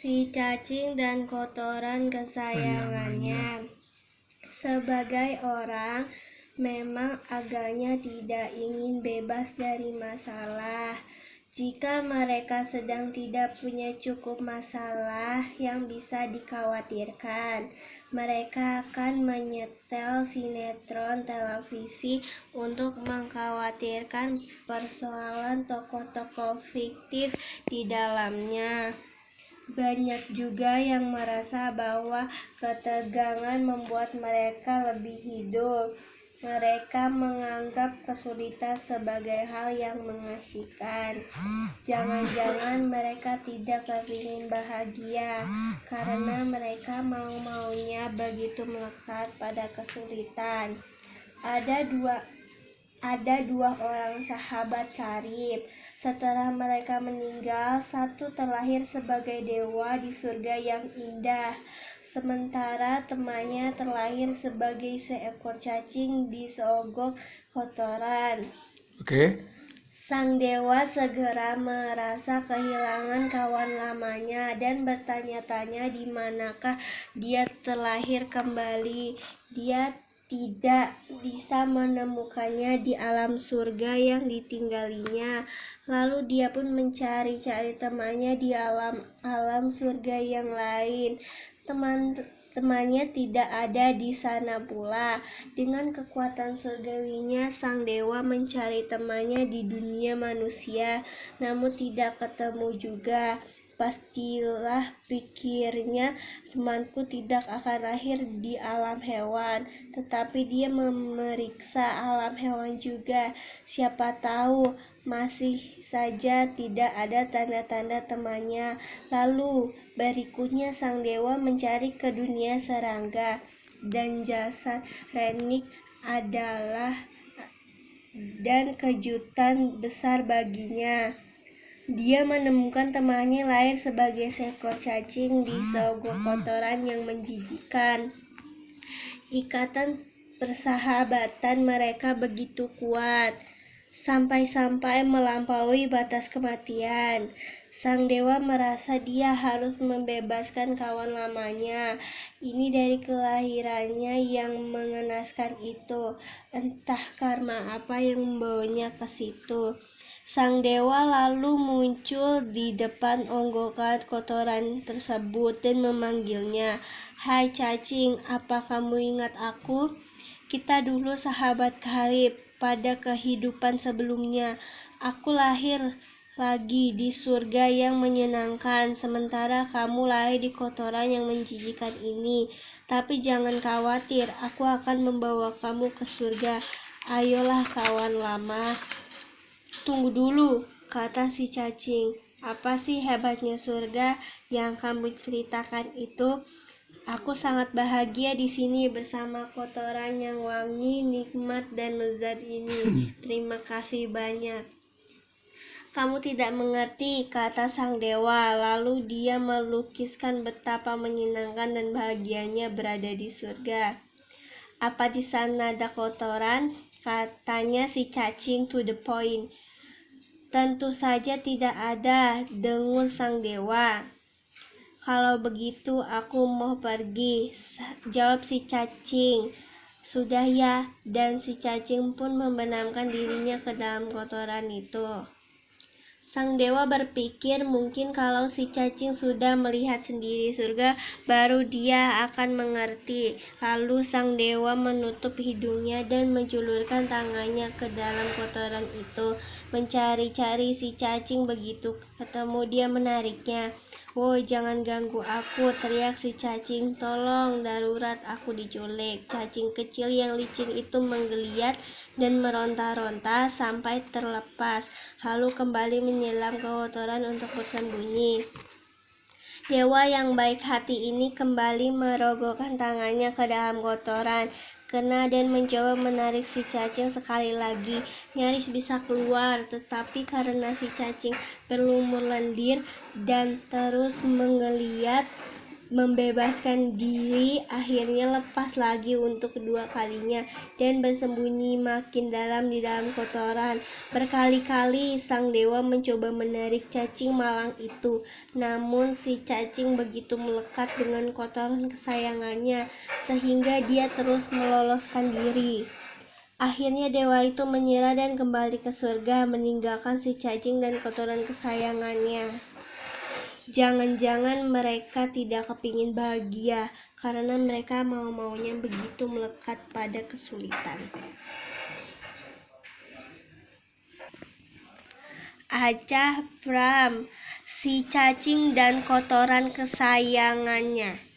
Si cacing dan kotoran kesayangannya. Sebagai orang, memang agaknya tidak ingin bebas dari masalah. Jika mereka sedang tidak punya cukup masalah yang bisa dikhawatirkan, mereka akan menyetel sinetron televisi untuk mengkhawatirkan persoalan tokoh-tokoh fiktif di dalamnya. Banyak juga yang merasa bahwa ketegangan membuat mereka lebih hidup. Mereka menganggap kesulitan sebagai hal yang mengasyikan. Jangan-jangan mereka tidak kepingin bahagia karena mereka mau-maunya begitu melekat pada kesulitan. Ada dua orang sahabat karib. Setelah mereka meninggal, satu terlahir sebagai dewa di surga yang indah, sementara temannya terlahir sebagai seekor cacing di seonggok kotoran. Sang dewa segera merasa kehilangan kawan lamanya dan bertanya-tanya di manakah dia terlahir kembali. Dia tidak bisa menemukannya di alam surga yang ditinggalinya. Lalu dia pun mencari-cari temannya di alam surga yang lain. Temannya tidak ada di sana pula. Dengan kekuatan surgawinya, sang dewa mencari temannya di dunia manusia, namun tidak ketemu juga. Pastilah, pikirnya, temanku tidak akan lahir di alam hewan, tetapi dia memeriksa alam hewan juga. Siapa tahu masih saja tidak ada tanda-tanda temannya. Lalu berikutnya sang dewa mencari ke dunia serangga, dan jasad Renik adalah dan kejutan besar baginya. Dia menemukan temannya lahir sebagai seekor cacing di seonggok kotoran yang menjijikkan. Ikatan persahabatan mereka begitu kuat, sampai-sampai melampaui batas kematian. Sang dewa merasa dia harus membebaskan kawan lamanya ini dari kelahirannya yang mengenaskan itu. Entah karma apa yang membawanya ke situ. Sang dewa lalu muncul di depan onggokan kotoran tersebut dan memanggilnya. "Hai cacing, apa kamu ingat aku? Kita dulu sahabat karib. Pada kehidupan sebelumnya, aku lahir lagi di surga yang menyenangkan, sementara kamu lahir di kotoran yang menjijikan ini. Tapi jangan khawatir, aku akan membawa kamu ke surga. Ayolah kawan lama." "Tunggu dulu," kata si cacing. "Apa sih hebatnya surga yang kamu ceritakan itu? Aku sangat bahagia di sini bersama kotoran yang wangi, nikmat, dan lezat ini. Terima kasih banyak." "Kamu tidak mengerti," kata sang dewa. Lalu dia melukiskan betapa menyenangkan dan bahagianya berada di surga. "Apa di sana ada kotoran?" katanya si cacing to the point. "Tentu saja tidak ada," dengus sang dewa. "Kalau begitu aku mau pergi," jawab si cacing. "Sudah ya," dan si cacing pun membenamkan dirinya ke dalam kotoran itu. Sang dewa berpikir mungkin kalau si cacing sudah melihat sendiri surga, baru dia akan mengerti. Lalu sang dewa menutup hidungnya dan menjulurkan tangannya ke dalam kotoran itu, mencari-cari si cacing. Begitu ketemu, dia menariknya. "Woi, jangan ganggu aku," teriak si cacing. "Tolong, darurat, aku diculik." Cacing kecil yang licin itu menggeliat dan meronta-ronta sampai terlepas, lalu kembali menyelam ke kotoran untuk bersembunyi. Dewa yang baik hati ini kembali merogohkan tangannya ke dalam kotoran, kena dan mencoba menarik si cacing sekali lagi. Nyaris bisa keluar, tetapi karena si cacing berlumur lendir dan terus menggeliat, membebaskan diri, akhirnya lepas lagi untuk kedua kalinya dan bersembunyi makin dalam di dalam kotoran. Berkali-kali sang dewa mencoba menarik cacing malang itu, namun si cacing begitu melekat dengan kotoran kesayangannya sehingga dia terus meloloskan diri. Akhirnya dewa itu menyerah dan kembali ke surga, meninggalkan si cacing dan kotoran kesayangannya. Jangan-jangan mereka tidak kepingin bahagia karena mereka mau-maunya begitu melekat pada kesulitan. Acah Pram, si cacing dan kotoran kesayangannya.